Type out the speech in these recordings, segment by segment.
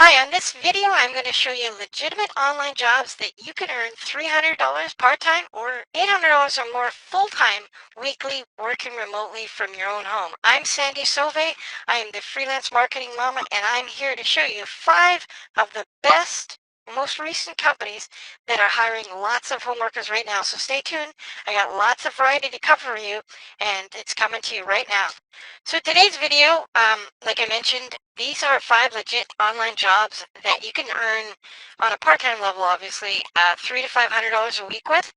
Hi, on this video, I'm going to show you legitimate online jobs that you can earn $300 part-time or $800 or more full-time weekly working remotely from your own home. I'm Sandy Sauve. I am the freelance marketing mama, and I'm here to show you 5 of the best, most recent companies that are hiring lots of home workers right now. So stay tuned. I got lots of variety to cover for you, and it's coming to you right now. So today's video, like I mentioned, these are 5 legit online jobs that you can earn on a part-time level, obviously, $300 to $500 a week with,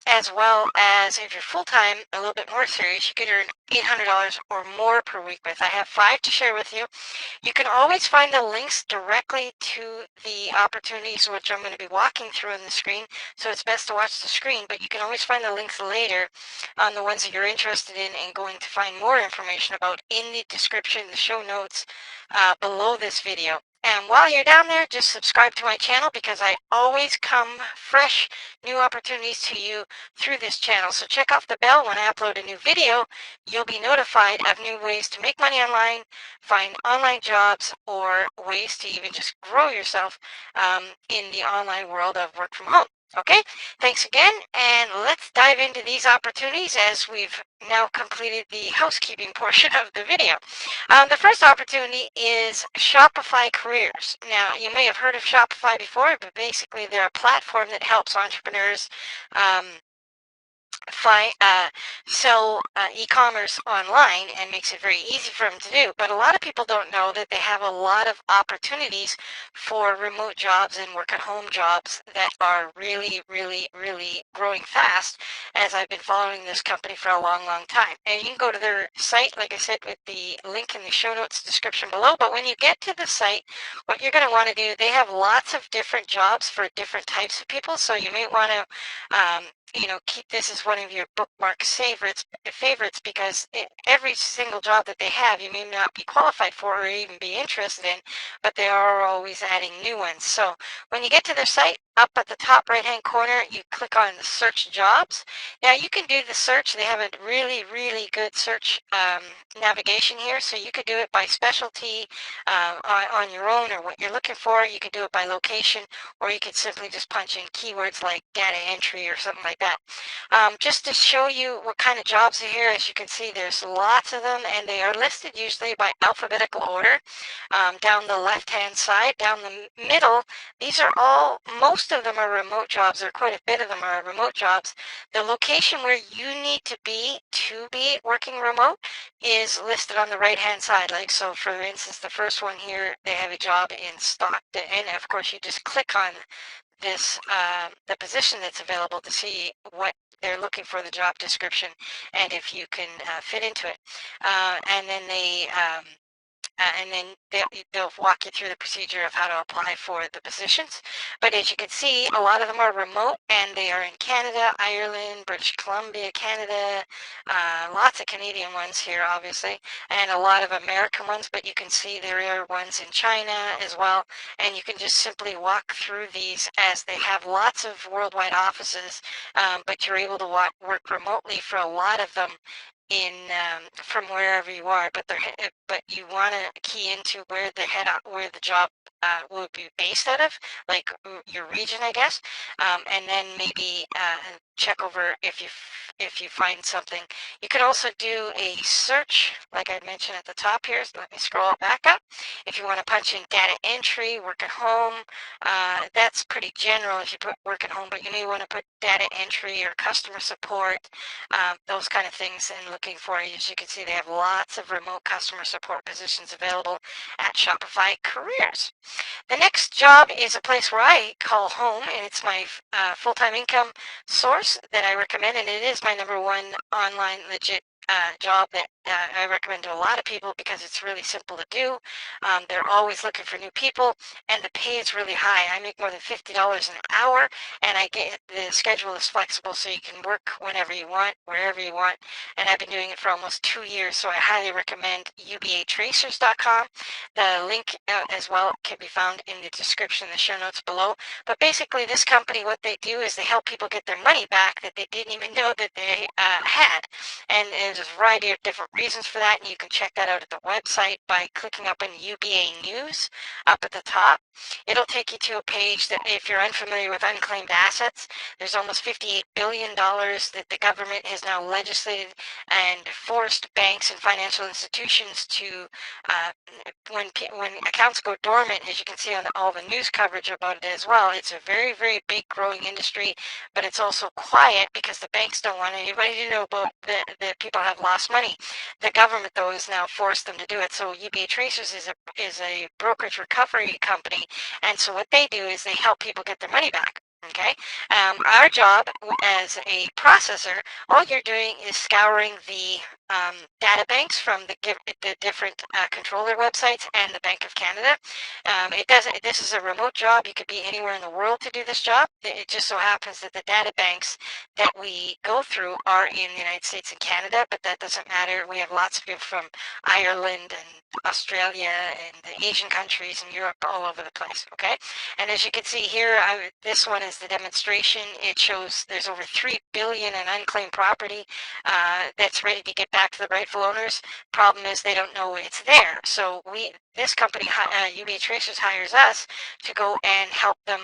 as well as if you're full-time, a little bit more serious, you could earn $800 or more per week with. I have 5 to share with you. You can always find the links directly to the opportunities which I'm going to be walking through on the screen, so it's best to watch the screen, but you can always find the links later on the ones that you're interested in and going to find more information about in the description, the show notes below this video. And while you're down there, just subscribe to my channel because I always come fresh new opportunities to you through this channel. So check off the bell when I upload a new video. You'll be notified of new ways to make money online, find online jobs, or ways to even just grow yourself in the online world of work from home. Okay, thanks again, and let's dive into these opportunities as we've now completed the housekeeping portion of the video. The first opportunity is Shopify Careers. Now, you may have heard of Shopify before, but basically they're a platform that helps entrepreneurs um, sell e-commerce online and makes it very easy for them to do. But a lot of people don't know that they have a lot of opportunities for remote jobs and work at home jobs that are really, really, really growing fast, as I've been following this company for a long, long time. And you can go to their site, like I said, with the link in the show notes description below. But when you get to the site, what you're going to want to do, they have lots of different jobs for different types of people. So you may want to keep this as one of your bookmark favorites because every single job that they have, you may not be qualified for or even be interested in, but they are always adding new ones. So when you get to their site, up at the top right-hand corner, you click on the search jobs. Now you can do the search. They have a really, really good search navigation here. So you could do it by specialty on your own or what you're looking for. You could do it by location, or you could simply just punch in keywords like data entry or something like that. Just to show you what kind of jobs are here, as you can see, there's lots of them, and they are listed usually by alphabetical order down the left-hand side. Down the middle, most of them are remote jobs, or quite a bit of them are remote jobs. The location where you need to be working remote is listed on the right-hand side. Like, so for instance, the first one here, they have a job in Stockton, and of course you just click on this the position that's available to see what they're looking for, the job description, and if you can fit into it. And then they'll walk you through the procedure of how to apply for the positions. But as you can see, a lot of them are remote, and they are in Canada, Ireland, British Columbia, Canada, lots of Canadian ones here, obviously, and a lot of American ones, but you can see there are ones in China as well, and you can just simply walk through these as they have lots of worldwide offices, but you're able to work remotely for a lot of them in from wherever you are, but you want to key into where the job will be based out of, like your region, I guess, and then maybe check over if you find something. You can also do a search, like I mentioned at the top here. So let me scroll back up. If you want to punch in data entry, work at home, that's pretty general if you put work at home, but you may want to put data entry or customer support, those kind of things, and looking for. As you can see, they have lots of remote customer support positions available at Shopify Careers. The next job is a place where I call home, and it's my full-time income source that I recommend, and it is my #1 online legit job that I recommend to a lot of people because it's really simple to do. They're always looking for new people, and the pay is really high. I make more than $50 an hour, and the schedule is flexible, so you can work whenever you want, wherever you want. And I've been doing it for almost 2 years, so I highly recommend ubatracers.com. The link as well can be found in the description, the show notes below. But basically, this company, what they do is they help people get their money back that they didn't even know that they had. And there's a variety of different reasons for that, and you can check that out at the website by clicking up in UBA News up at the top. It'll take you to a page that, if you're unfamiliar with unclaimed assets, there's almost $58 billion that the government has now legislated and forced banks and financial institutions to, uh, when accounts go dormant, as you can see on all the news coverage about it as well, it's a very, very big growing industry, but it's also quiet because the banks don't want anybody to know about the people have lost money. The government, though, has now forced them to do it. So UBA Tracers is a brokerage recovery company, and so what they do is they help people get their money back. Okay, our job as a processor, all you're doing is scouring the data banks from the different controller websites and the Bank of Canada. It doesn't. This is a remote job. You could be anywhere in the world to do this job. It just so happens that the data banks that we go through are in the United States and Canada, but that doesn't matter. We have lots of people from Ireland and Australia and the Asian countries and Europe, all over the place. Okay, and as you can see here, this one is the demonstration. It shows there's over $3 billion in unclaimed property that's ready to get back to the rightful owners. Problem is they don't know it's there. So this company, UBA Tracers, hires us to go and help them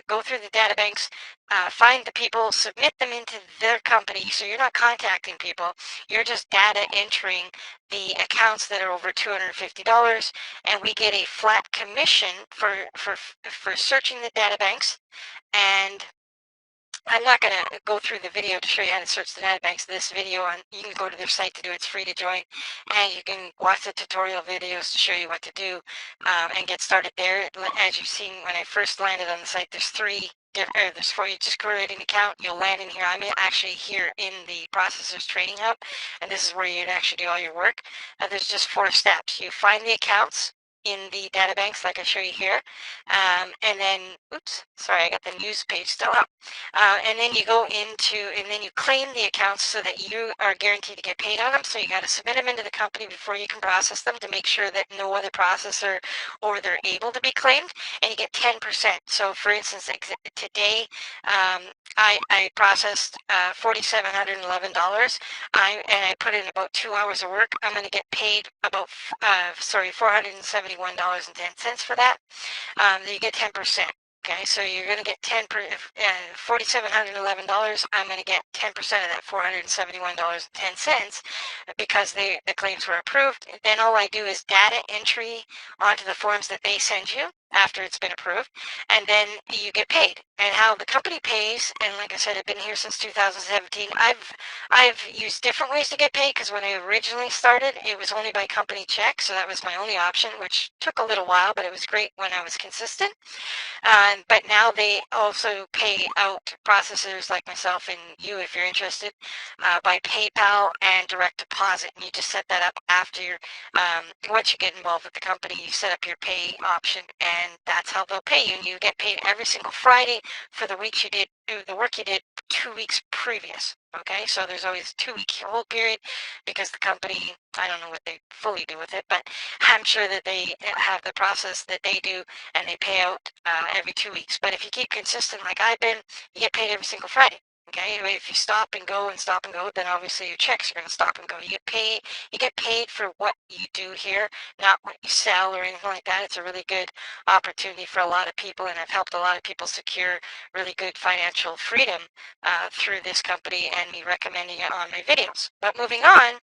go through the data banks, find the people, submit them into their company. So you're not contacting people. You're just data entering the accounts that are over $250, and we get a flat commission for searching the data banks. And I'm not going to go through the video to show you how to search the data banks. This video, you can go to their site to do it. It's free to join, and you can watch the tutorial videos to show you what to do and get started there. As you've seen when I first landed on the site, there's there's four. You just create an account, you'll land in here. I'm actually here in the Processors Training Hub, and this is where you'd actually do all your work. There's just 4 steps. You find the accounts in the data banks like I show you here, and then, oops, sorry, I got the news page still up. And then you go into, and then you claim the accounts so that you are guaranteed to get paid on them. So you got to submit them into the company before you can process them to make sure that no other processor or they're able to be claimed, and you get 10%. So for instance, today I processed $4,711. And I put in about 2 hours of work. I'm going to get paid about $471.10 for that. You get 10%. Okay, so you're going to get $4,711. I'm going to get 10% of that $471.10 because the claims were approved. Then all I do is data entry onto the forms that they send you after it's been approved, and then you get paid. And how the company pays, and like I said, I've been here since 2017. I've used different ways to get paid because when I originally started, it was only by company check, so that was my only option, which took a little while, but it was great when I was consistent. But now they also pay out processors like myself and you, if you're interested, by PayPal and direct deposit. And you just set that up after once you get involved with the company, you set up your pay option, and that's how they'll pay you. And you get paid every single Friday for the weeks you did, the work you did 2 weeks previous. Okay, so there's always a 2-week hold period because the company, I don't know what they fully do with it, but I'm sure that they have the process that they do, and they pay out every 2 weeks. But if you keep consistent like I've been, you get paid every single Friday. Okay, if you stop and go, then obviously your checks are going to stop and go. You get paid for what you do here, not what you sell or anything like that. It's a really good opportunity for a lot of people, and I've helped a lot of people secure really good financial freedom through this company and me recommending it on my videos. But moving on,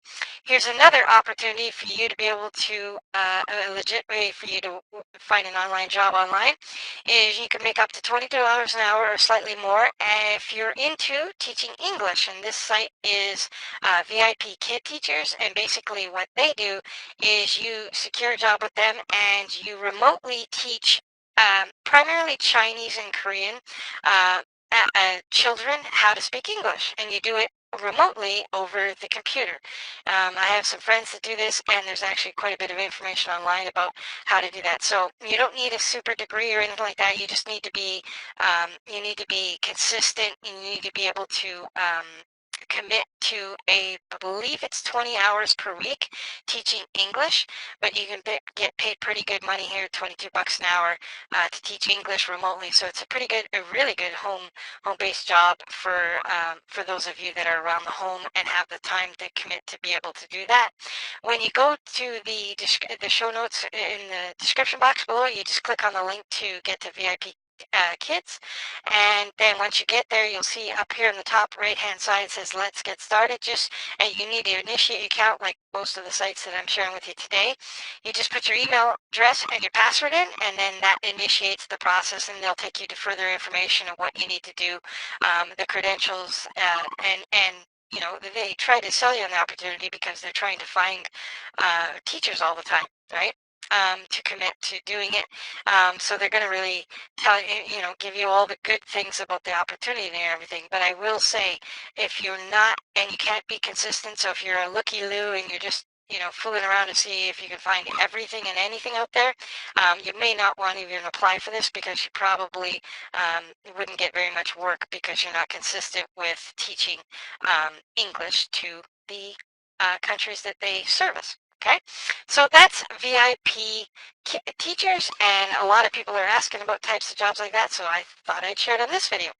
here's another opportunity for you to be able to, a legit way for you to find an online job online, is you can make up to $22 an hour or slightly more if you're into teaching English. And this site is VIP Kid Teachers, and basically what they do is you secure a job with them and you remotely teach primarily Chinese and Korean children how to speak English, and you do it remotely over the computer. I have some friends that do this, and there's actually quite a bit of information online about how to do that. So you don't need a super degree or anything like that. You just need to be consistent. You need to be able to commit to I believe it's 20 hours per week teaching English, but you can get paid pretty good money here, 22 bucks an hour, to teach English remotely. So it's a really good home-based job for those of you that are around the home and have the time to commit to be able to do that. When you go to the show notes in the description box below, you just click on the link to get to VIP Kids, and then once you get there, you'll see up here in the top right hand side it says let's get started. And you need to initiate your account like most of the sites that I'm sharing with you today. You just put your email address and your password in, and then that initiates the process, and they'll take you to further information of what you need to do, the credentials, and you know, they try to sell you on the opportunity because they're trying to find teachers all the time, right? To commit to doing it. So they're going to really tell you, you know, give you all the good things about the opportunity and everything. But I will say, if you're not, and you can't be consistent, so if you're a looky-loo and you're just, you know, fooling around to see if you can find everything and anything out there, you may not want to even apply for this because you probably wouldn't get very much work because you're not consistent with teaching English to the countries that they service. Okay, so that's VIP teachers, and a lot of people are asking about types of jobs like that, so I thought I'd share it on this video.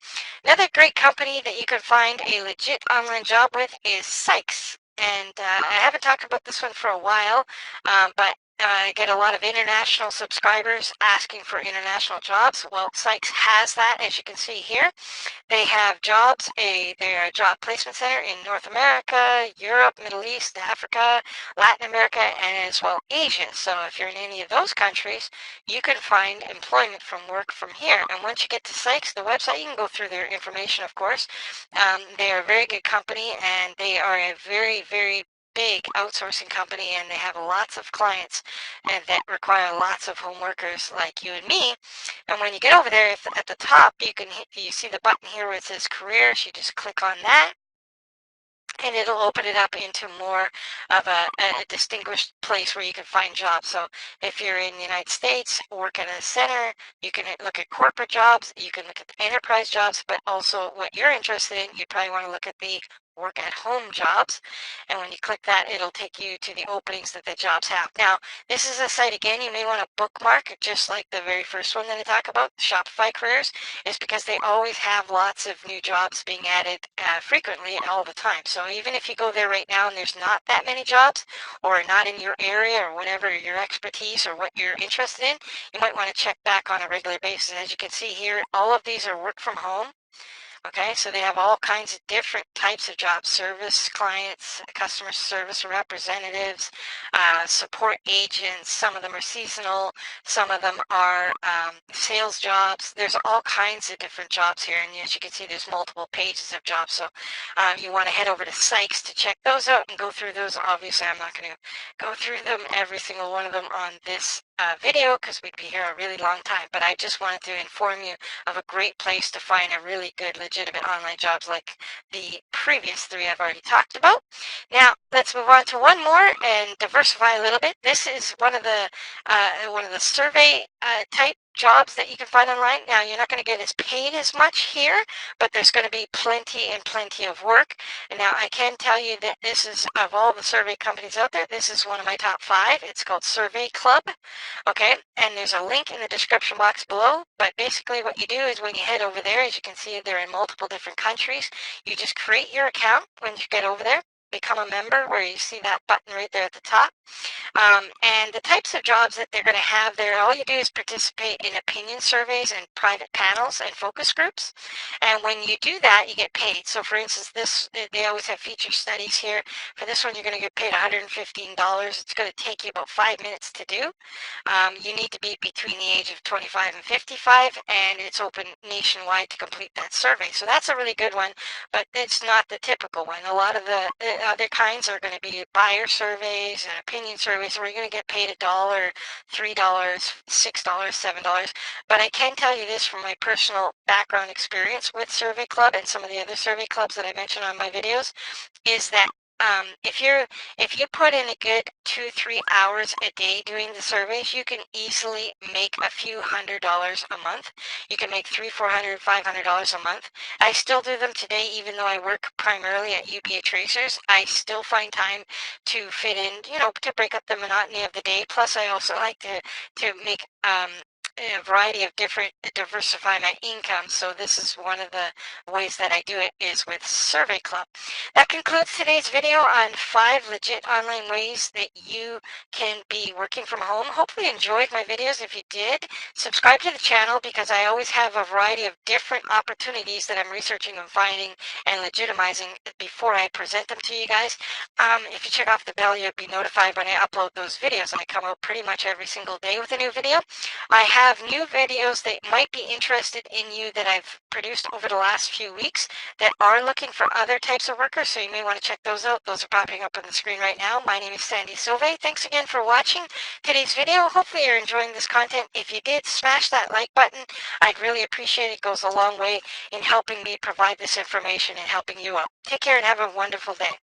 Another great company that you can find a legit online job with is Sykes, and I haven't talked about this one for a while, but I get a lot of international subscribers asking for international jobs. Well, Sykes has that, as you can see here. They have jobs, they're a job placement center in North America, Europe, Middle East, Africa, Latin America, and as well Asia. So if you're in any of those countries, you can find employment from work from here. And once you get to Sykes, the website, you can go through their information, of course. They are a very good company, and they are a very, very big outsourcing company, and they have lots of clients and that require lots of home workers like you and me. And when you get over there at the top, you see the button here where it says careers. You just click on that, and it'll open it up into more of a distinguished place where you can find jobs. So if you're in the United States, work at a center, you can look at corporate jobs, you can look at the enterprise jobs, but also what you're interested in, you probably want to look at the work at home jobs. And when you click that, it'll take you to the openings that the jobs have. Now, this is a site, again, you may want to bookmark, just like the very first one that I talk about, Shopify Careers, is because they always have lots of new jobs being added frequently and all the time. So even if you go there right now and there's not that many jobs, or not in your area, or whatever your expertise or what you're interested in, you might want to check back on a regular basis. As you can see here, all of these are work from home. Okay, so they have all kinds of different types of jobs: service clients, customer service representatives, support agents. Some of them are seasonal, some of them are sales jobs. There's all kinds of different jobs here, and as you can see, there's multiple pages of jobs. So you want to head over to Sykes to check those out and go through those. Obviously, I'm not going to go through them, every single one of them, on this video, because we'd be here a really long time, but I just wanted to inform you of a great place to find a really good legitimate online jobs like the previous three I've already talked about. Now let's move on to one more and diversify a little bit. This is one of the survey type jobs that you can find online. Now you're not going to get as paid as much here, but there's going to be plenty and plenty of work. And now I can tell you that this is, of all the survey companies out there, this is one of my top 5. It's called Survey Club. Okay, and there's a link in the description box below, but basically what you do is when you head over there, as you can see, they're in multiple different countries. You just create your account when you get over there, become a member, where you see that button right there at the top. And the types of jobs that they're going to have there, all you do is participate in opinion surveys and private panels and focus groups. And when you do that, you get paid. So for instance, they always have feature studies here. For this one, you're going to get paid $115. It's going to take you about 5 minutes to do. You need to be between the age of 25 and 55, and it's open nationwide to complete that survey. So that's a really good one, but it's not the typical one. A lot of the other kinds are going to be buyer surveys and opinion surveys where you're going to get paid $1, $3, $6, $7. But I can tell you this from my personal background experience with Survey Club and some of the other survey clubs that I mentioned on my videos, is that if you put in a good 2-3 hours a day doing the surveys, you can easily make a few $100s a month. You can make $300, $400, $500 a month. I still do them today, even though I work primarily at UBA Tracers. I still find time to fit in, to break up the monotony of the day. Plus, I also like to make a variety of different, diversify my income. So this is one of the ways that I do it is with Survey Club. That concludes today's video on 5 legit online ways that you can be working from home. Hopefully you enjoyed my videos. If you did, subscribe to the channel because I always have a variety of different opportunities that I'm researching and finding and legitimizing before I present them to you guys. If you check off the bell, you'll be notified when I upload those videos. I come out pretty much every single day with a new video. I have new videos that might be interested in you that I've produced over the last few weeks that are looking for other types of workers, so you may want to check those out. Those are popping up on the screen right now. My name is Sandy Sauvé. Thanks again for watching today's video. Hopefully you're enjoying this content. If you did, smash that like button. I'd really appreciate it. It goes a long way in helping me provide this information and helping you out. Take care and have a wonderful day.